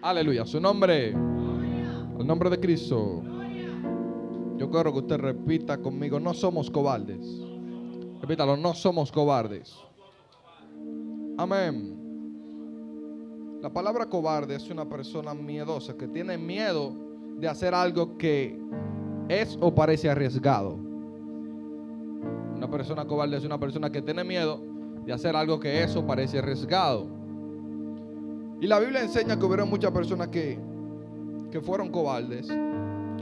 Aleluya. Su nombre, el nombre de Cristo. Yo quiero que usted repita conmigo: no somos cobardes. Repítalo: no somos cobardes. Amén. La palabra cobarde es una persona miedosa que tiene miedo de hacer algo que es o parece arriesgado. Una persona cobarde es una persona que tiene miedo de hacer algo que es o parece arriesgado. Y la Biblia enseña que hubieron muchas personas que fueron cobardes,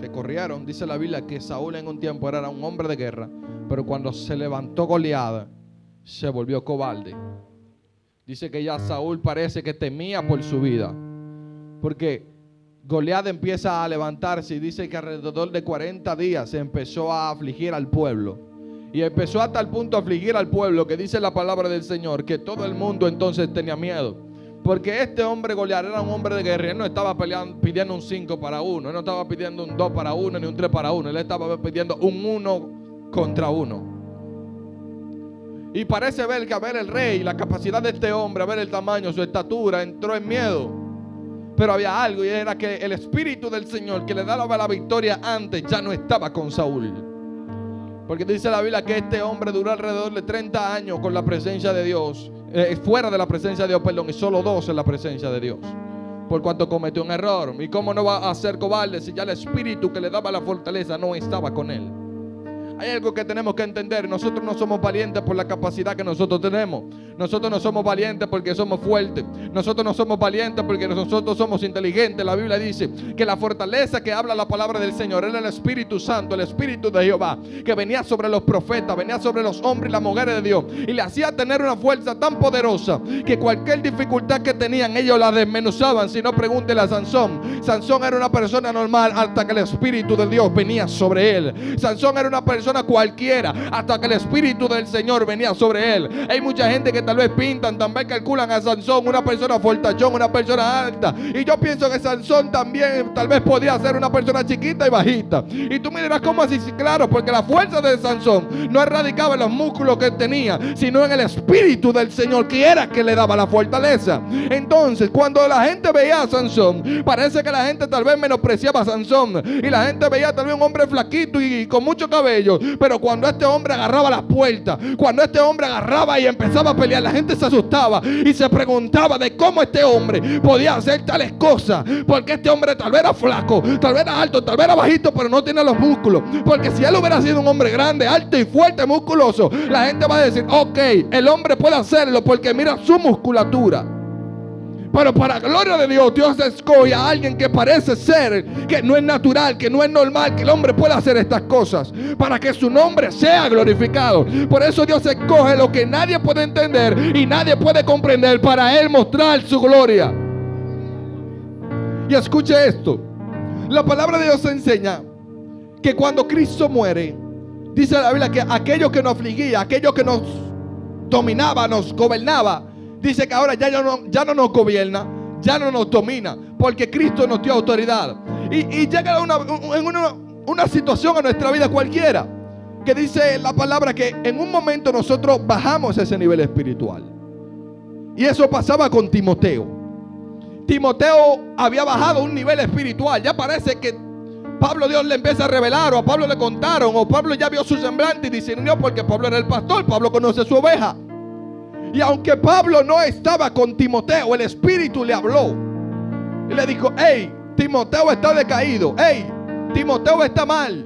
que corrieron. Dice la Biblia que Saúl en un tiempo era un hombre de guerra, pero cuando se levantó Goliat, se volvió cobarde. Dice que ya Saúl parece que temía por su vida, porque Goliat empieza a levantarse y dice que alrededor de 40 días se empezó a afligir al pueblo. Y empezó hasta el punto a afligir al pueblo que dice la palabra del Señor que todo el mundo entonces tenía miedo. Porque este hombre Goliat era un hombre de guerra. Él no estaba pidiendo un 5 para 1. Él no estaba pidiendo un 2 para 1 ni un 3 para 1. Él estaba pidiendo un 1 contra 1. Y parece ver que a ver el rey, la capacidad de este hombre, a ver el tamaño, su estatura, entró en miedo. Pero había algo, y era que el Espíritu del Señor que le daba la victoria antes ya no estaba con Saúl. Porque dice la Biblia que este hombre duró alrededor de 30 años con la presencia de Dios, fuera de la presencia de Dios, perdón, y solo 2 en la presencia de Dios. Por cuanto cometió un error. ¿Y cómo no va a ser cobarde si ya el Espíritu que le daba la fortaleza no estaba con él? Hay algo que tenemos que entender. Nosotros no somos valientes por la capacidad que nosotros tenemos. Nosotros no somos valientes porque somos fuertes. Nosotros no somos valientes porque nosotros somos inteligentes. La Biblia dice que la fortaleza que habla la palabra del Señor era el Espíritu Santo, el Espíritu de Jehová, que venía sobre los profetas, venía sobre los hombres y las mujeres de Dios, y le hacía tener una fuerza tan poderosa que cualquier dificultad que tenían ellos la desmenuzaban. Si no, pregúntele a Sansón. Sansón era una persona normal hasta que el Espíritu de Dios venía sobre él. Sansón era una persona cualquiera hasta que el Espíritu del Señor venía sobre él. Hay mucha gente que tal vez pintan, también calculan a Sansón una persona fortachón, una persona alta, y yo pienso que Sansón también tal vez podía ser una persona chiquita y bajita. Y tú me dirás, ¿cómo así? Sí, claro, porque la fuerza de Sansón no radicaba en los músculos que tenía, sino en el Espíritu del Señor, que era que le daba la fortaleza. Entonces, cuando la gente veía a Sansón, parece que la gente tal vez menospreciaba a Sansón, y la gente veía tal vez un hombre flaquito y con mucho cabello. Pero cuando este hombre agarraba las puertas, cuando este hombre agarraba y empezaba a pelear, la gente se asustaba y se preguntaba de cómo este hombre podía hacer tales cosas. Porque este hombre tal vez era flaco, tal vez era alto, tal vez era bajito, pero no tiene los músculos. Porque si él hubiera sido un hombre grande, alto y fuerte, musculoso, la gente va a decir, ok, el hombre puede hacerlo porque mira su musculatura. Pero para gloria de Dios, Dios escoge a alguien que parece ser, que no es natural, que no es normal, que el hombre pueda hacer estas cosas, para que su nombre sea glorificado. Por eso Dios escoge lo que nadie puede entender y nadie puede comprender, para Él mostrar su gloria. Y escuche esto. La palabra de Dios enseña que cuando Cristo muere, dice la Biblia que aquello que nos afligía, aquello que nos dominaba, nos gobernaba, dice que ahora ya no nos gobierna, ya no nos domina, porque Cristo nos dio autoridad. Y llega una situación a nuestra vida cualquiera, que dice la palabra que en un momento nosotros bajamos ese nivel espiritual. Y eso pasaba con Timoteo. Timoteo había bajado un nivel espiritual. Ya parece que Pablo, Dios le empieza a revelar, o a Pablo le contaron, o Pablo ya vio su semblante y discernió, porque Pablo era el pastor, Pablo conoce su oveja. Y aunque Pablo no estaba con Timoteo, el Espíritu le habló y le dijo, hey, Timoteo está decaído, hey, Timoteo está mal,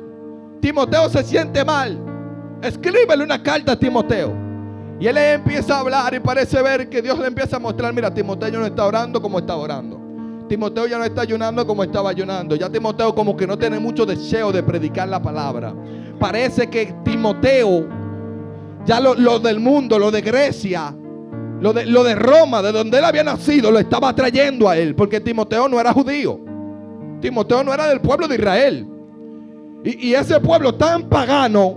Timoteo se siente mal, escríbele una carta a Timoteo. Y él empieza a hablar y parece ver que Dios le empieza a mostrar, mira, Timoteo ya no está orando como estaba orando, Timoteo ya no está ayunando como estaba ayunando, ya Timoteo como que no tiene mucho deseo de predicar la palabra. Parece que Timoteo, ya lo del mundo, lo de Grecia, lo de Roma, de donde él había nacido, lo estaba trayendo a él. Porque Timoteo no era judío, Timoteo no era del pueblo de Israel. Y ese pueblo tan pagano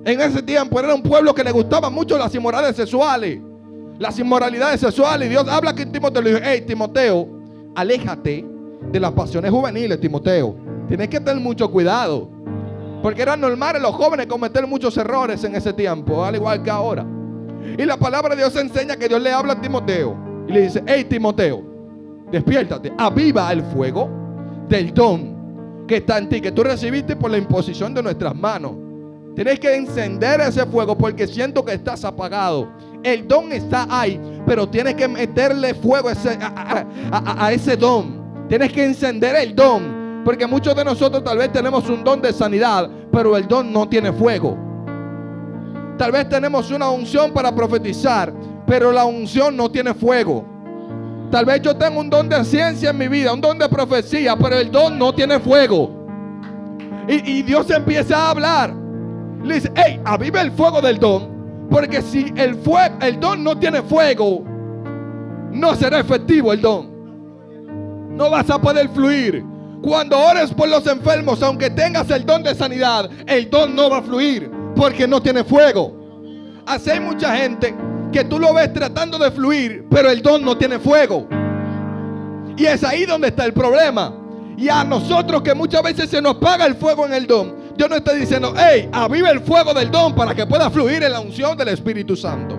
en ese tiempo era un pueblo que le gustaban mucho las inmoralidades sexuales. Las inmoralidades sexuales. Y Dios habla que Timoteo le dijo, hey, Timoteo, aléjate de las pasiones juveniles, Timoteo. Tienes que tener mucho cuidado. Porque era normal en los jóvenes cometer muchos errores en ese tiempo, al igual que ahora. Y la palabra de Dios enseña que Dios le habla a Timoteo y le dice, hey Timoteo, despiértate, aviva el fuego del don que está en ti, que tú recibiste por la imposición de nuestras manos. Tienes que encender ese fuego porque siento que estás apagado. El don está ahí, pero tienes que meterle fuego a ese don. Tienes que encender el don, porque muchos de nosotros tal vez tenemos un don de sanidad, pero el don no tiene fuego. Tal vez tenemos una unción para profetizar, pero la unción no tiene fuego. Tal vez yo tengo un don de ciencia en mi vida, un don de profecía, pero el don no tiene fuego. Y Dios empieza a hablar. Le dice, hey, aviva el fuego del don, porque si el don no tiene fuego, no será efectivo el don. No vas a poder fluir. Cuando ores por los enfermos, aunque tengas el don de sanidad, el don no va a fluir porque no tiene fuego. Así hay mucha gente que tú lo ves tratando de fluir, pero el don no tiene fuego. Y es ahí donde está el problema. Y a nosotros que muchas veces se nos apaga el fuego en el don, Dios no está diciendo, hey, aviva el fuego del don para que pueda fluir en la unción del Espíritu Santo.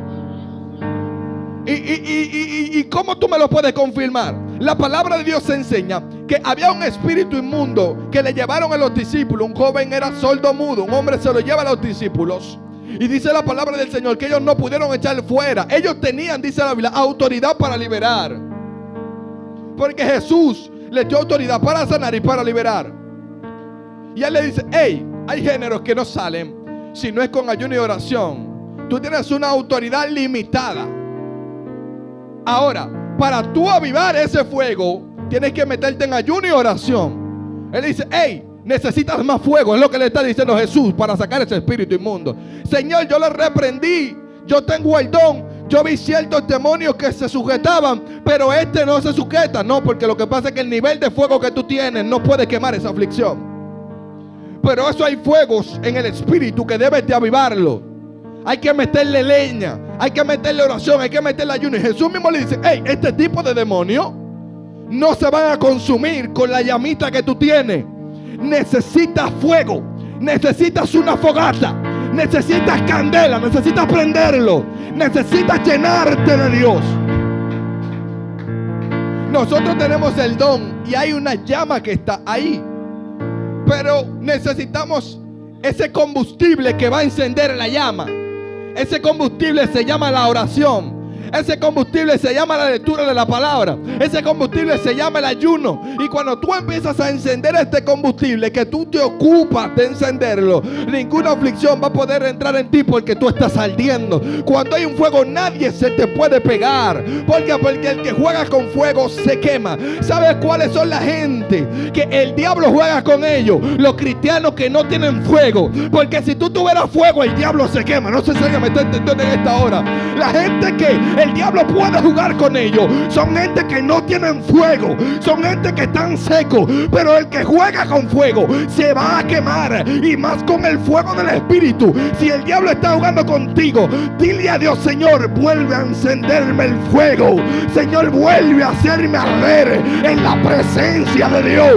¿Y cómo tú me lo puedes confirmar? La palabra de Dios enseña que había un espíritu inmundo que le llevaron a los discípulos. Un joven era sordo mudo, un hombre se lo lleva a los discípulos. Y dice la palabra del Señor que ellos no pudieron echar fuera. Ellos tenían, dice la Biblia, autoridad para liberar. Porque Jesús les dio autoridad para sanar y para liberar. Y él le dice, hey, hay géneros que no salen si no es con ayuno y oración. Tú tienes una autoridad limitada. Ahora, para tú avivar ese fuego, tienes que meterte en ayuno y oración. Él dice, hey, necesitas más fuego. Es lo que le está diciendo Jesús para sacar ese espíritu inmundo. Señor, yo le reprendí. Yo tengo el don. Yo vi ciertos demonios que se sujetaban, pero este no se sujeta. No, porque lo que pasa es que el nivel de fuego que tú tienes no puede quemar esa aflicción. Pero eso hay fuegos en el espíritu que debes de avivarlo. Hay que meterle leña, hay que meterle oración, hay que meterle ayuno. Y Jesús mismo le dice, hey, este tipo de demonios no se van a consumir con la llamita que tú tienes. Necesitas fuego, necesitas una fogata, necesitas candela, necesitas prenderlo, necesitas llenarte de Dios. Nosotros tenemos el don y hay una llama que está ahí, pero necesitamos ese combustible que va a encender la llama. Ese combustible se llama la oración. Ese combustible se llama la lectura de la palabra. Ese combustible se llama el ayuno. Y cuando tú empiezas a encender este combustible, que tú te ocupas de encenderlo, ninguna aflicción va a poder entrar en ti porque tú estás ardiendo. Cuando hay un fuego, nadie se te puede pegar. Porque el que juega con fuego se quema. ¿Sabes cuáles son la gente que el diablo juega con ellos? Los cristianos que no tienen fuego. Porque si tú tuvieras fuego, el diablo se quema. No sé si alguien me está entendiendo en esta hora. La gente que el diablo puede jugar con ellos son gente que no tienen fuego, son gente que están secos. Pero el que juega con fuego se va a quemar, y más con el fuego del Espíritu. Si el diablo está jugando contigo, dile a Dios, Señor, vuelve a encenderme el fuego. Señor, vuelve a hacerme arder en la presencia de Dios.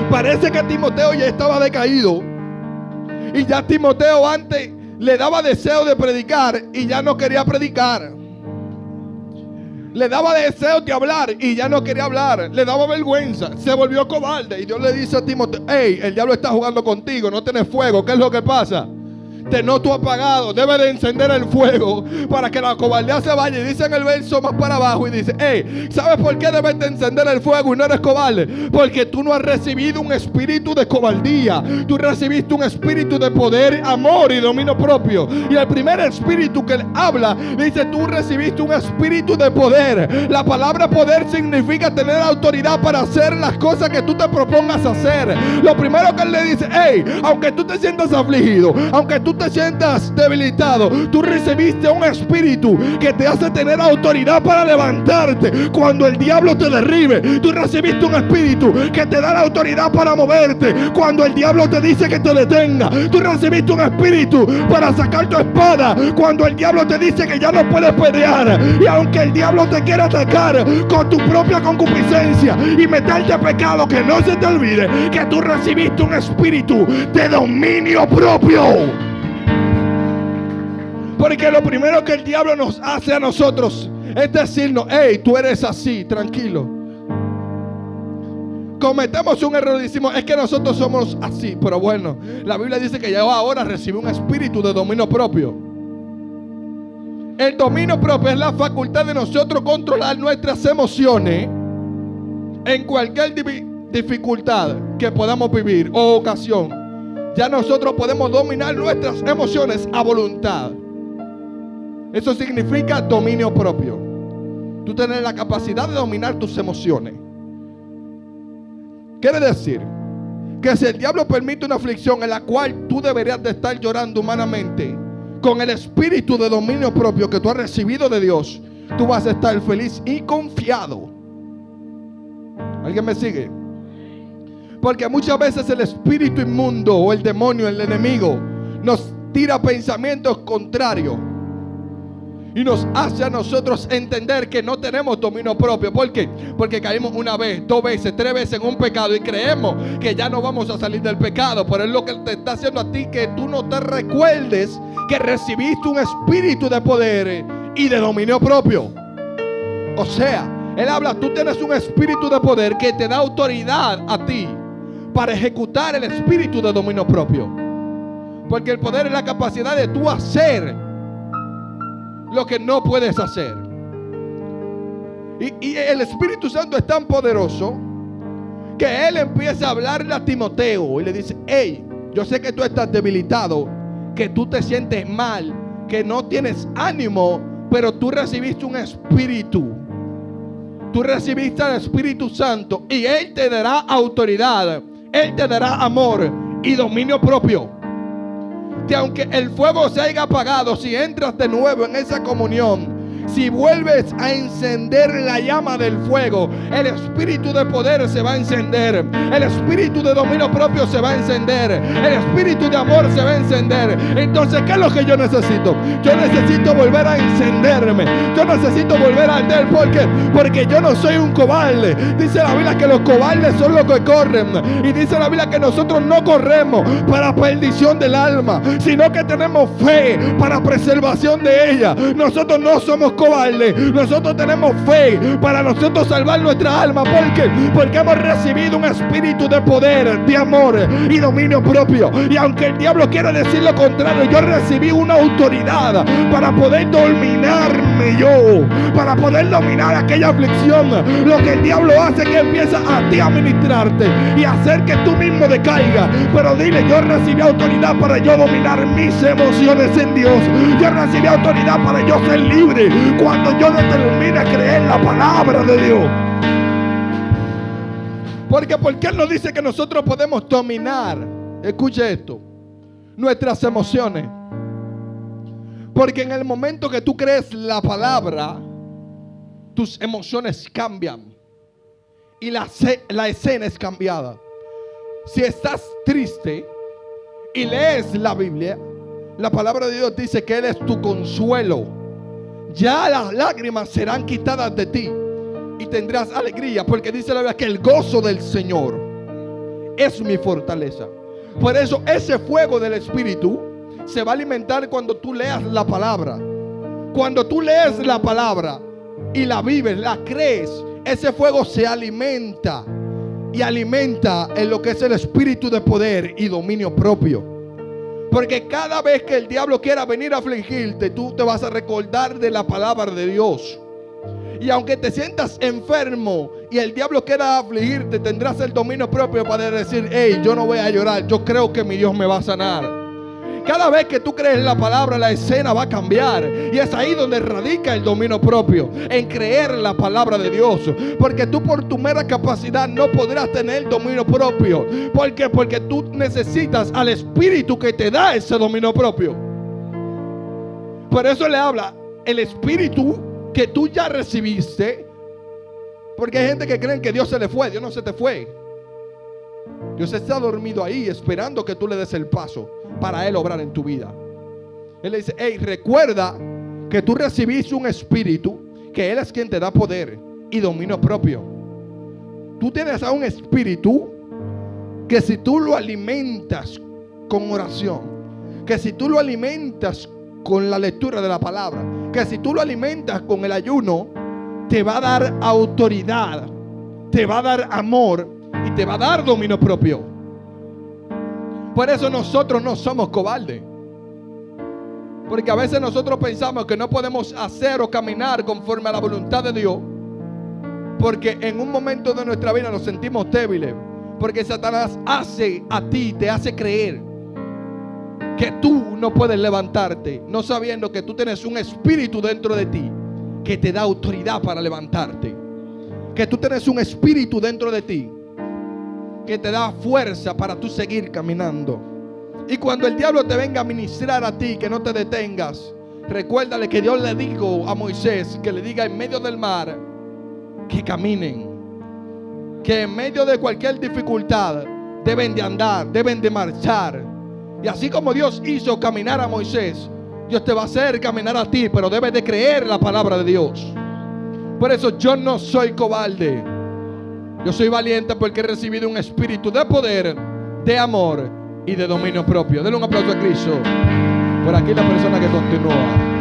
Parece que Timoteo ya estaba decaído, y ya Timoteo antes le daba deseo de predicar y ya no quería predicar. Le daba deseo de hablar y ya no quería hablar. Le daba vergüenza, se volvió cobarde. Y Dios le dice a Timoteo, hey, el diablo está jugando contigo, no tienes fuego. ¿Qué es lo que pasa? Te noto apagado, debe de encender el fuego para que la cobardía se vaya. Y dice en el verso más para abajo, y dice, hey, ¿sabes por qué debes de encender el fuego y no eres cobarde? Porque tú no has recibido un espíritu de cobardía. Tú recibiste un espíritu de poder, amor y dominio propio. Y el primer espíritu que él habla, dice, tú recibiste un espíritu de poder. La palabra poder significa tener autoridad para hacer las cosas que tú te propongas hacer. Lo primero que él le dice, hey, aunque tú te sientas afligido, aunque tú te sientas debilitado, tú recibiste un espíritu que te hace tener autoridad para levantarte cuando el diablo te derribe. Tú recibiste un espíritu que te da la autoridad para moverte cuando el diablo te dice que te detenga. Tú recibiste un espíritu para sacar tu espada cuando el diablo te dice que ya no puedes pelear. Y aunque el diablo te quiera atacar con tu propia concupiscencia y meterte pecado, que no se te olvide que tú recibiste un espíritu de dominio propio. Porque lo primero que el diablo nos hace a nosotros Es decirnos, hey, tú eres así, tranquilo. Cometemos un error y decimos, es que nosotros somos así. Pero bueno, la Biblia dice que ya ahora recibe un espíritu de dominio propio. El dominio propio es la facultad de nosotros controlar nuestras emociones en cualquier dificultad que podamos vivir o ocasión. Ya nosotros podemos dominar nuestras emociones a voluntad. Eso significa dominio propio. Tú tienes la capacidad de dominar tus emociones. Quiere decir que si el diablo permite una aflicción en la cual tú deberías de estar llorando humanamente, con el espíritu de dominio propio que tú has recibido de Dios, tú vas a estar feliz y confiado. ¿Alguien me sigue? Porque muchas veces el espíritu inmundo o el demonio, el enemigo, nos tira pensamientos contrarios y nos hace a nosotros entender que no tenemos dominio propio. ¿Por qué? Porque caímos una vez, 2 veces, 3 veces en un pecado y creemos que ya no vamos a salir del pecado. Pero es lo que te está haciendo a ti que tú no te recuerdes que recibiste un espíritu de poder y de dominio propio. O sea, él habla, tú tienes un espíritu de poder que te da autoridad a ti para ejecutar el espíritu de dominio propio. Porque el poder es la capacidad de tú hacer lo que no puedes hacer. Y el Espíritu Santo es tan poderoso que él empieza a hablarle a Timoteo y le dice, hey, yo sé que tú estás debilitado, que tú te sientes mal, que no tienes ánimo, pero tú recibiste un espíritu. Tú recibiste al Espíritu Santo y él te dará autoridad, él te dará amor y dominio propio. Que aunque el fuego se haya apagado, si entras de nuevo en esa comunión, si vuelves a encender la llama del fuego, el espíritu de poder se va a encender, el espíritu de dominio propio se va a encender, el espíritu de amor se va a encender. Entonces, ¿qué es lo que yo necesito? Yo necesito volver a encenderme, yo necesito volver a arder. ¿Por qué? Porque yo no soy un cobarde. Dice la Biblia que los cobardes son los que corren, y dice la Biblia que nosotros no corremos para perdición del alma, sino que tenemos fe para preservación de ella. Nosotros no somos cobardes, nosotros tenemos fe para nosotros salvar nuestra alma. ¿Por qué? Porque hemos recibido un espíritu de poder, de amor y dominio propio. Y aunque el diablo quiera decir lo contrario, yo recibí una autoridad para poder dominarme yo, para poder dominar aquella aflicción. Lo que el diablo hace es que empieza a ti a ministrarte y hacer que tú mismo decaigas. Pero dile, yo recibí autoridad para yo dominar mis emociones en Dios. Yo recibí autoridad para yo ser libre cuando yo determine a creer la palabra de Dios. Porque Él nos dice que nosotros podemos dominar, escuche esto, nuestras emociones. Porque en el momento que tú crees la palabra, tus emociones cambian y la escena es cambiada. Si estás triste y lees la Biblia, la palabra de Dios dice que Él es tu consuelo. Ya las lágrimas serán quitadas de ti y tendrás alegría, porque dice la Biblia que el gozo del Señor es mi fortaleza. Por eso ese fuego del Espíritu se va a alimentar cuando tú leas la palabra. Cuando tú lees la palabra y la vives, la crees, ese fuego se alimenta y alimenta en lo que es el espíritu de poder y dominio propio. Porque cada vez que el diablo quiera venir a afligirte, tú te vas a recordar de la palabra de Dios. Y aunque te sientas enfermo y el diablo quiera afligirte, tendrás el dominio propio para decir, hey, yo no voy a llorar, yo creo que mi Dios me va a sanar. Cada vez que tú crees en la palabra, la escena va a cambiar. Y es ahí donde radica el dominio propio, en creer en la palabra de Dios. Porque tú por tu mera capacidad no podrás tener dominio propio. ¿Por qué? Porque tú necesitas al Espíritu que te da ese dominio propio. Por eso le habla el Espíritu que tú ya recibiste. Porque hay gente que creen que Dios se le fue. Dios no se te fue. Dios está dormido ahí esperando que tú le des el paso para Él obrar en tu vida. Él le dice, hey, recuerda que tú recibiste un espíritu, que Él es quien te da poder y dominio propio. Tú tienes a un espíritu que si tú lo alimentas con oración, que si tú lo alimentas con la lectura de la palabra, que si tú lo alimentas con el ayuno, te va a dar autoridad, te va a dar amor y te va a dar dominio propio. Por eso nosotros no somos cobardes. Porque a veces nosotros pensamos que no podemos hacer o caminar conforme a la voluntad de Dios, porque en un momento de nuestra vida nos sentimos débiles. Porque Satanás te hace creer que tú no puedes levantarte, no sabiendo que tú tienes un espíritu dentro de ti que te da autoridad para levantarte. Que tú tienes un espíritu dentro de ti que te da fuerza para tú seguir caminando. Y cuando el diablo te venga a ministrar a ti, que no te detengas, recuérdale que Dios le dijo a Moisés que le diga en medio del mar que caminen, que en medio de cualquier dificultad deben de andar, deben de marchar. Y así como Dios hizo caminar a Moisés, Dios te va a hacer caminar a ti, pero debes de creer la palabra de Dios. Por eso yo no soy cobarde. Yo soy valiente porque he recibido un espíritu de poder, de amor y de dominio propio. Denle un aplauso a Cristo. Por aquí la persona que continúa.